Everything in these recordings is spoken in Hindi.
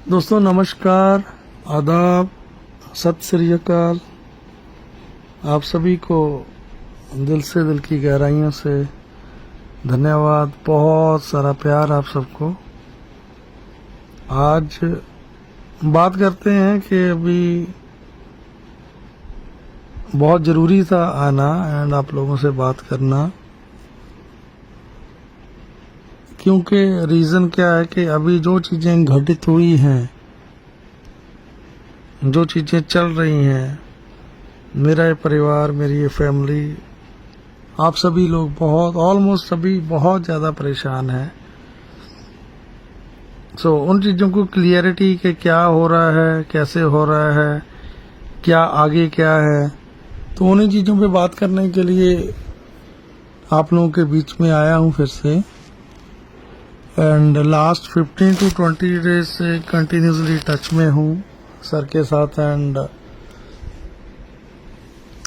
दोस्तों नमस्कार, आदाब, सत श्री अकाल। आप सभी को दिल से, दिल की गहराइयों से धन्यवाद। बहुत सारा प्यार आप सबको। आज बात करते हैं कि अभी बहुत ज़रूरी था आना एंड आप लोगों से बात करना, क्योंकि रीज़न क्या है कि अभी जो चीज़ें घटित हुई हैं, जो चीज़ें चल रही हैं, मेरा ये परिवार, मेरी ये फैमिली, आप सभी लोग बहुत, ऑलमोस्ट सभी बहुत ज़्यादा परेशान हैं। सो उन चीज़ों को क्लियरिटी के क्या हो रहा है, कैसे हो रहा है, क्या आगे क्या है, तो उन्हीं चीज़ों पे बात करने के लिए आप लोगों के बीच में आया हूँ फिर से। एंड लास्ट 15 to 20 डेज से कंटिन्यूसली टच में हूँ सर के साथ। एंड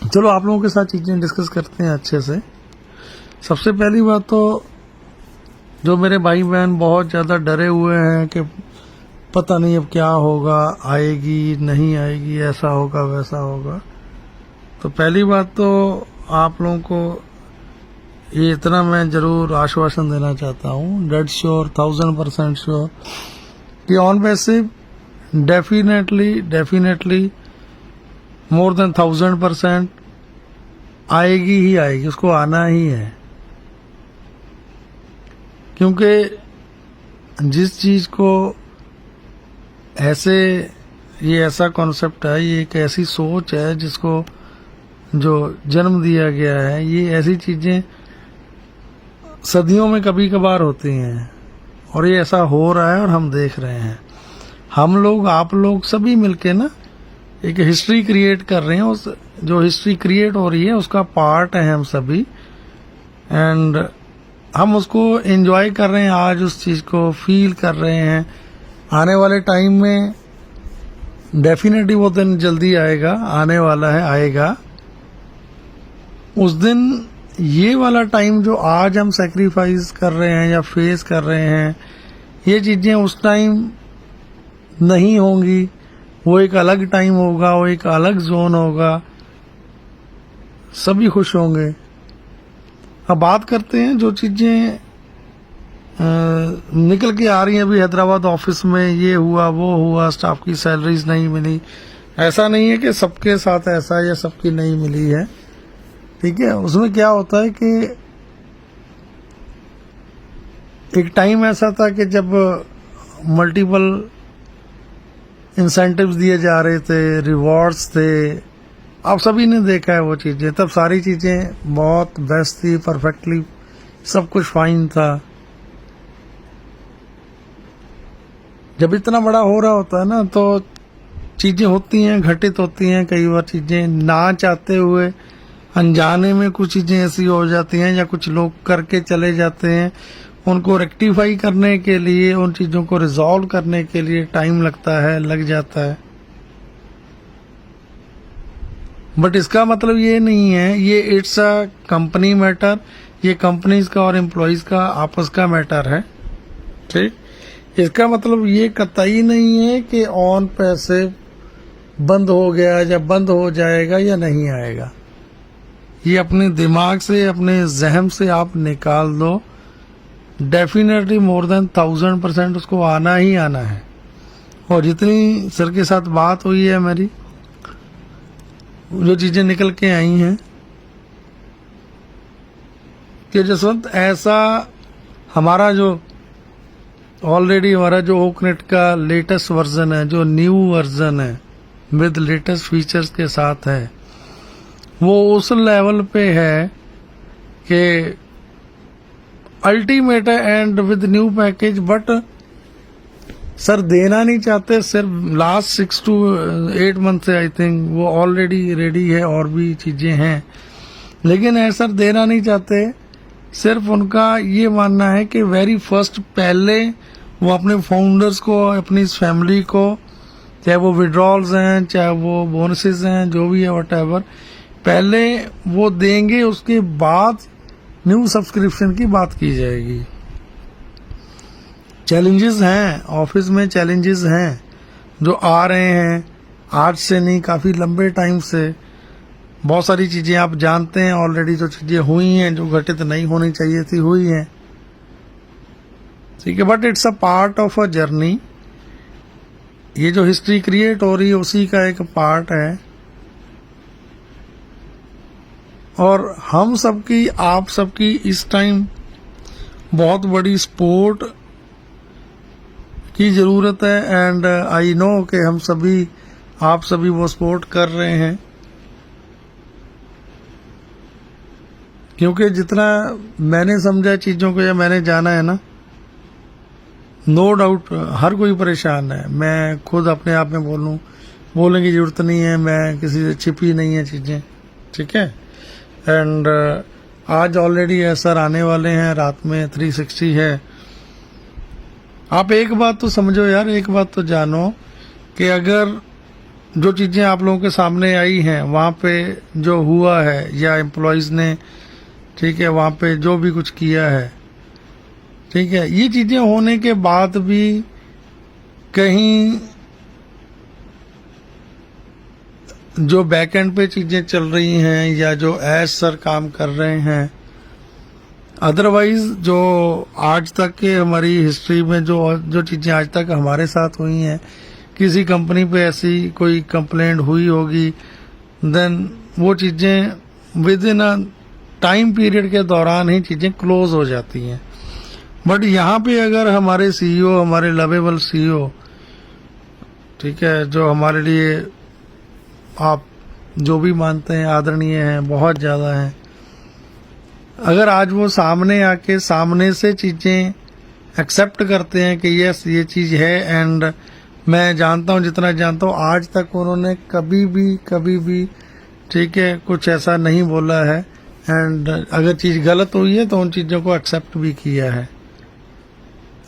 चलो आप लोगों के साथ चीज़ें डिस्कस करते हैं अच्छे से। सबसे पहली बात तो जो मेरे भाई बहन बहुत ज़्यादा डरे हुए हैं कि पता नहीं अब क्या होगा, आएगी नहीं आएगी, ऐसा होगा वैसा होगा, तो पहली बात तो आप लोगों को ये इतना मैं ज़रूर आश्वासन देना चाहता हूँ, डेड श्योर, 1000% श्योर, कि on basis definitely more than 1000% आएगी ही आएगी, उसको आना ही है। क्योंकि जिस चीज़ को ऐसे, ये ऐसा कॉन्सेप्ट है, ये एक ऐसी सोच है जिसको जो जन्म दिया गया है, ये ऐसी चीज़ें सदियों में कभी कभार होती हैं और ये ऐसा हो रहा है और हम देख रहे हैं। हम लोग, आप लोग सभी मिलके ना एक हिस्ट्री क्रिएट कर रहे हैं। उस जो हिस्ट्री क्रिएट हो रही है उसका पार्ट है हम सभी, एंड हम उसको एंजॉय कर रहे हैं, आज उस चीज़ को फील कर रहे हैं। आने वाले टाइम में डेफिनेटली वो दिन जल्दी आएगा, आने वाला है, आएगा उस दिन। ये वाला टाइम जो आज हम सेक्रीफाइस कर रहे हैं या फेस कर रहे हैं, ये चीज़ें उस टाइम नहीं होंगी। वो एक अलग टाइम होगा, वो एक अलग जोन होगा, सभी खुश होंगे। अब बात करते हैं जो चीज़ें निकल के आ रही हैं अभी हैदराबाद ऑफिस में, ये हुआ वो हुआ, स्टाफ की सैलरीज नहीं मिली। ऐसा नहीं है कि सबके साथ ऐसा या सबकी नहीं मिली है, ठीक है। उसमें क्या होता है कि एक टाइम ऐसा था कि जब मल्टीपल इंसेंटिव्स दिए जा रहे थे, रिवॉर्ड्स थे, आप सभी ने देखा है वो चीज़ें। तब सारी चीज़ें बहुत बेस्ट थी, परफेक्टली सब कुछ फाइन था। जब इतना बड़ा हो रहा होता है ना, तो चीज़ें होती हैं, घटित होती हैं, कई बार चीज़ें ना चाहते हुए, अनजाने में कुछ चीज़ें ऐसी हो जाती हैं, या कुछ लोग करके चले जाते हैं। उनको रेक्टिफाई करने के लिए, उन चीज़ों को रिजॉल्व करने के लिए टाइम लगता है, लग जाता है। बट इसका मतलब ये नहीं है, ये इट्स अ कंपनी मैटर, ये कंपनीज का और एम्प्लॉयज का आपस का मैटर है, ठीक। इसका मतलब ये कतई नहीं है कि ऑन पैसे बंद हो गया या बंद हो जाएगा या नहीं आएगा। ये अपने दिमाग से, अपने जहन से आप निकाल दो, डेफिनेटली मोर देन 1000% उसको आना ही आना है। और जितनी सर के साथ बात हुई है मेरी, जो चीज़ें निकल के आई हैं कि जसवंत, ऐसा हमारा जो ऑलरेडी हमारा जो ओकनेट का लेटेस्ट वर्जन है, जो न्यू वर्जन है विद लेटेस्ट फीचर्स के साथ है, वो उस लेवल पे है कि अल्टीमेट है and with new package. But sir देना नहीं चाहते, सिर्फ लास्ट 6 to 8 मंथ से आई थिंक वो ऑलरेडी रेडी है, और भी चीज़ें हैं, लेकिन ऐसा देना नहीं चाहते। सिर्फ उनका ये मानना है कि वेरी फर्स्ट पहले वो अपने फाउंडर्स को, अपनी फैमिली को, चाहे वो विड्रॉल्स हैं, चाहे वो बोनसेस हैं, जो भी है व्हाटएवर, पहले वो देंगे, उसके बाद न्यू सब्सक्रिप्शन की बात की जाएगी। चैलेंजेस हैं, ऑफिस में चैलेंजेस हैं, जो आ रहे हैं, आज से नहीं काफ़ी लंबे टाइम से बहुत सारी चीज़ें आप जानते हैं ऑलरेडी, जो चीज़ें हुई हैं जो घटित नहीं होनी चाहिए थी हुई हैं, ठीक है। But it's a part of a journey. ये जो हिस्ट्री क्रिएट हो रही है उसी का एक पार्ट है, और हम सबकी, आप सबकी इस टाइम बहुत बड़ी सपोर्ट की ज़रूरत है। एंड आई नो कि हम सभी, आप सभी वो सपोर्ट कर रहे हैं, क्योंकि जितना मैंने समझा चीज़ों को या मैंने जाना है ना, नो डाउट हर कोई परेशान है। मैं खुद अपने आप में बोलने की ज़रूरत नहीं है, मैं किसी से छिपी नहीं है चीज़ें, ठीक है। एंड आज ऑलरेडी सर आने वाले हैं, रात में 360 है। आप एक बात तो समझो यार, एक बात तो जानो कि अगर जो चीज़ें आप लोगों के सामने आई हैं वहाँ पे जो हुआ है, या एम्प्लॉयज़ ने, ठीक है, वहाँ पे जो भी कुछ किया है, ठीक है, ये चीज़ें होने के बाद भी कहीं जो बैक एंड पे चीज़ें चल रही हैं या जो एज सर काम कर रहे हैं, अदरवाइज जो आज तक के हमारी हिस्ट्री में जो चीज़ें आज तक हमारे साथ हुई हैं, किसी कंपनी पे ऐसी कोई कंप्लेंट हुई होगी, देन वो चीज़ें with in a time period के दौरान ही चीज़ें क्लोज हो जाती हैं। बट यहाँ पे अगर हमारे सीईओ, हमारे लवेबल सीईओ, ठीक है, जो हमारे लिए आप जो भी मानते हैं आदरणीय हैं, बहुत ज़्यादा हैं, अगर आज वो सामने आके सामने से चीज़ें एक्सेप्ट करते हैं कि यस ये चीज़ है, एंड मैं जानता हूँ, जितना जानता हूँ आज तक उन्होंने कभी भी ठीक है कुछ ऐसा नहीं बोला है, एंड अगर चीज़ गलत हुई है तो उन चीज़ों को एक्सेप्ट भी किया है।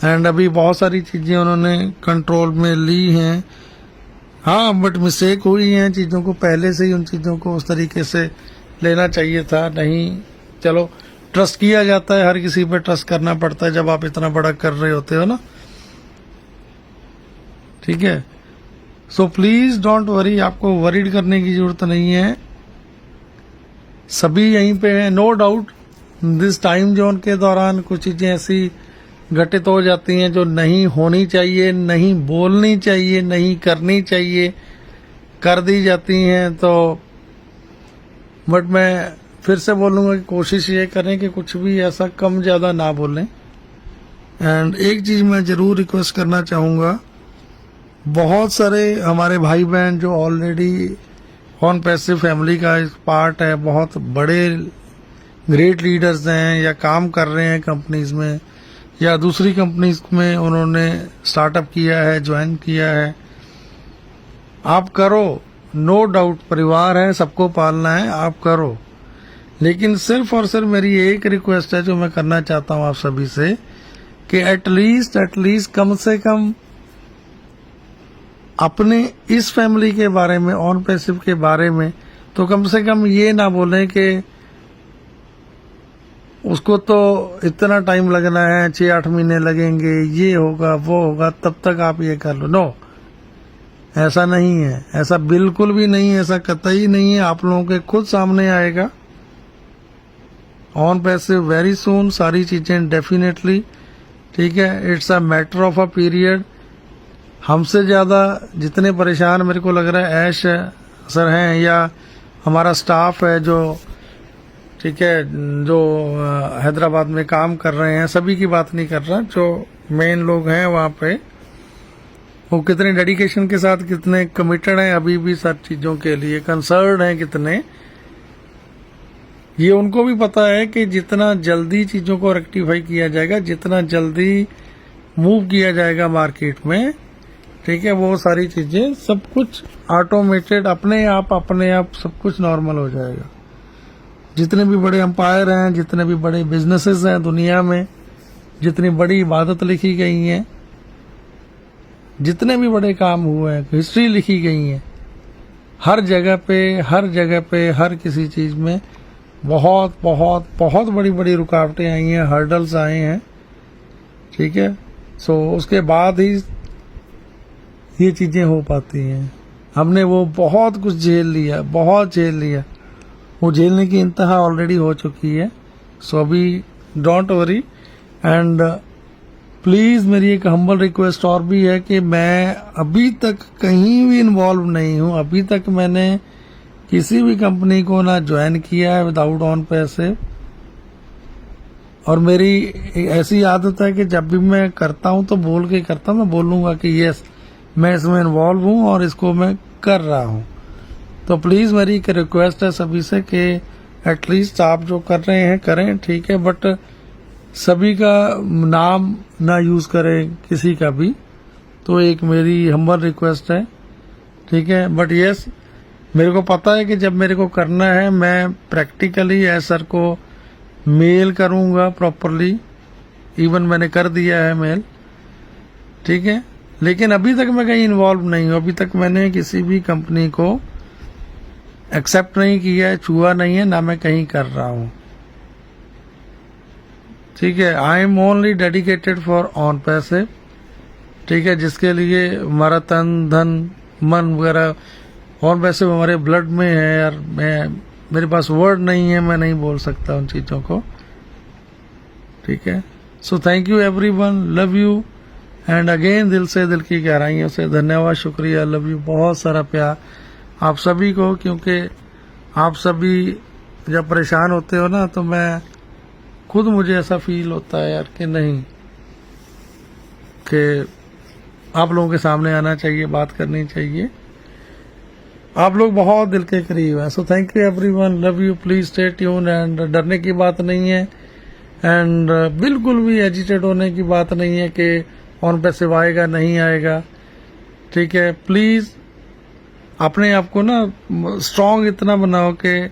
एंड अभी बहुत सारी चीज़ें उन्होंने कंट्रोल में ली हैं, हाँ, बट मिस्टेक हुई हैं, चीज़ों को पहले से ही उन चीज़ों को उस तरीके से लेना चाहिए था। नहीं, चलो ट्रस्ट किया जाता है, हर किसी पे ट्रस्ट करना पड़ता है जब आप इतना बड़ा कर रहे होते हो ना, ठीक है। सो प्लीज डोंट वरी, आपको वरीड करने की जरूरत नहीं है, सभी यहीं पे हैं। No doubt this time zone के दौरान कुछ चीज़ें ऐसी घटित हो जाती हैं जो नहीं होनी चाहिए, नहीं बोलनी चाहिए, नहीं करनी चाहिए, कर दी जाती हैं। तो बट मैं फिर से बोलूँगा कि कोशिश ये करें कि कुछ भी ऐसा कम ज़्यादा ना बोलें। एंड एक चीज़ मैं ज़रूर रिक्वेस्ट करना चाहूँगा, बहुत सारे हमारे भाई बहन जो ऑलरेडी ऑन पैसिव फैमिली का एक पार्ट है, बहुत बड़े ग्रेट लीडर्स हैं या काम कर रहे हैं कंपनीज में या दूसरी कंपनीज में, उन्होंने स्टार्टअप किया है, ज्वाइन किया है। आप करो, नो डाउट, परिवार है, सबको पालना है, आप करो। लेकिन सिर्फ और सिर्फ मेरी एक रिक्वेस्ट है जो मैं करना चाहता हूँ आप सभी से, कि एटलीस्ट कम से कम अपने इस फैमिली के बारे में, ऑन पैसिव के बारे में, तो कम से कम ये ना बोलें कि उसको तो इतना टाइम लगना है, 6-8 महीने लगेंगे, ये होगा वो होगा, तब तक आप ये कर लो। नो, ऐसा नहीं है, ऐसा बिल्कुल भी नहीं है, ऐसा कतई नहीं है। आप लोगों के खुद सामने आएगा ऑन पैसिव वेरी सून, सारी चीजें डेफिनेटली, ठीक है। It's a matter of a period. हमसे ज़्यादा जितने परेशान मेरे को लग रहा है ऐश सर हैं या हमारा स्टाफ है जो, ठीक है, जो हैदराबाद में काम कर रहे हैं, सभी की बात नहीं कर रहा, जो मेन लोग हैं वहाँ पे, वो कितने डेडिकेशन के साथ, कितने कमिटेड हैं, अभी भी सब चीज़ों के लिए कंसर्न हैं कितने, ये उनको भी पता है कि जितना जल्दी चीज़ों को रेक्टिफाई किया जाएगा, जितना जल्दी मूव किया जाएगा मार्केट में, ठीक है, वो सारी चीज़ें सब कुछ ऑटोमेटेड अपने आप सब कुछ नॉर्मल हो जाएगा। जितने भी बड़े एम्पायर हैं, जितने भी बड़े बिजनेसेस हैं दुनिया में, जितनी बड़ी इबादत लिखी गई हैं, जितने भी बड़े काम हुए हैं, हिस्ट्री लिखी गई है, हर जगह पे हर किसी चीज़ में बहुत बहुत बहुत बड़ी बड़ी रुकावटें आई हैं, हर्डल्स आए हैं, ठीक है। सो उसके बाद ही ये चीजें हो पाती हैं। हमने वो बहुत कुछ झेल लिया, बहुत झेल लिया, वो झेलने की इंतहा ऑलरेडी हो चुकी है। सो अभी डोंट वरी। एंड प्लीज मेरी एक हम्बल रिक्वेस्ट और भी है कि मैं अभी तक कहीं भी इन्वॉल्व नहीं हूं। अभी तक मैंने किसी भी कंपनी को ना ज्वाइन किया है विदाउट ऑन पैसे। और मेरी ऐसी आदत है कि जब भी मैं करता हूं तो बोल के करता हूं। मैं बोलूंगा कि यस मैं इसमें इन्वॉल्व हूं और इसको मैं कर रहा हूं। तो प्लीज मेरी एक रिक्वेस्ट है सभी से कि एटलीस्ट आप जो कर रहे हैं करें, ठीक है, बट सभी का नाम ना यूज करें किसी का भी। तो एक मेरी हम्बल रिक्वेस्ट है, ठीक है। बट यस मेरे को पता है कि जब मेरे को करना है मैं प्रैक्टिकली सर को मेल करूंगा प्रॉपरली। इवन मैंने कर दिया है मेल, ठीक है। लेकिन अभी तक मैं कहीं इन्वॉल्व नहीं हूं। अभी तक मैंने किसी भी कंपनी को एक्सेप्ट नहीं किया है, छुआ नहीं है, ना मैं कहीं कर रहा हूं, ठीक है। I am only dedicated for on पैसे, ठीक है, जिसके लिए हमारा तन धन मन वगैरह ऑन पैसे हमारे ब्लड में है यार। मेरे पास वर्ड नहीं है, मैं नहीं बोल सकता उन चीजों को, ठीक है। So thank you everyone, love you and again दिल से, दिल की गहराइयों से धन्यवाद, शुक्रिया, लव यू, बहुत सारा प्यार आप सभी को। क्योंकि आप सभी जब परेशान होते हो ना तो मैं खुद मुझे ऐसा फील होता है यार कि नहीं, कि आप लोगों के सामने आना चाहिए, बात करनी चाहिए। आप लोग बहुत दिल के करीब हैं। So thank you everyone, love you, please stay tune. And डरने की बात नहीं है एंड बिल्कुल भी एजिटेट होने की बात नहीं है कि ऑन पैसे आएगा नहीं आएगा, ठीक है। प्लीज अपने आप को ना स्ट्रांग इतना बनाओ कि,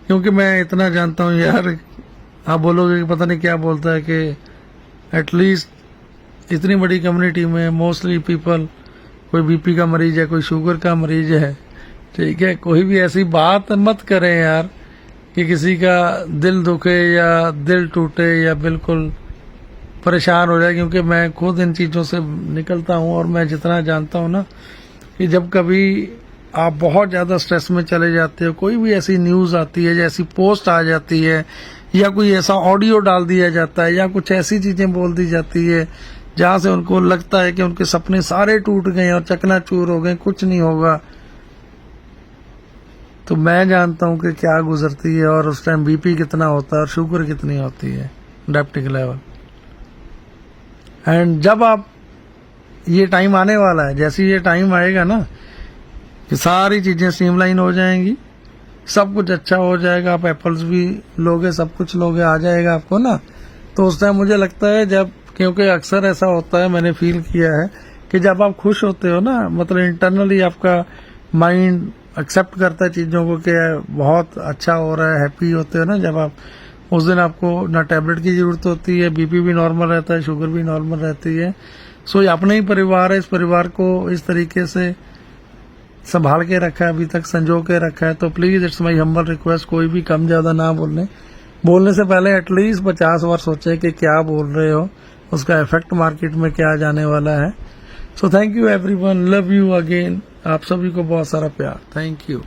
क्योंकि मैं इतना जानता हूँ यार, आप बोलोगे कि पता नहीं क्या बोलता है, कि एटलीस्ट इतनी बड़ी कम्युनिटी में मोस्टली पीपल, कोई बीपी का मरीज है, कोई शुगर का मरीज है, ठीक है। कोई भी ऐसी बात मत करें यार कि किसी का दिल दुखे या दिल टूटे या बिल्कुल परेशान हो जाए। क्योंकि मैं खुद इन चीजों से निकलता हूं और मैं जितना जानता हूं ना कि जब कभी आप बहुत ज्यादा स्ट्रेस में चले जाते हो, कोई भी ऐसी न्यूज आती है, जैसी पोस्ट आ जाती है, या कोई ऐसा ऑडियो डाल दिया जाता है, या कुछ ऐसी चीजें बोल दी जाती है जहां से उनको लगता है कि उनके सपने सारे टूट गए और चकनाचूर हो गए, कुछ नहीं होगा, तो मैं जानता हूं कि क्या गुजरती है और उस टाइम बीपी कितना होता है और शुगर कितनी होती है, डायबिटिक लेवल। एंड जब आप, ये टाइम आने वाला है, जैसे ये टाइम आएगा ना कि सारी चीजें स्ट्रीमलाइन हो जाएंगी, सब कुछ अच्छा हो जाएगा, आप एप्पल्स भी लोगे, सब कुछ लोगे, आ जाएगा आपको ना। तो उस टाइम मुझे लगता है जब, क्योंकि अक्सर ऐसा होता है, मैंने फील किया है कि जब आप खुश होते हो ना, मतलब इंटरनली आपका माइंड एक्सेप्ट करता है चीजों को कि बहुत अच्छा हो रहा है, हैप्पी होते हो ना जब आप, उस दिन आपको ना टैबलेट की जरूरत होती है, बीपी भी नॉर्मल रहता है, शुगर भी नॉर्मल रहती है। सो ये अपना ही परिवार है, इस परिवार को इस तरीके से संभाल के रखा है, अभी तक संजो के रखा है। तो please it's my humble request, कोई भी कम ज्यादा ना बोलने से पहले एटलीस्ट 50 बार सोचे कि क्या बोल रहे हो, उसका इफेक्ट मार्केट में क्या जाने वाला है। So thank you everyone, love you again, आप सभी को बहुत सारा प्यार, थैंक यू।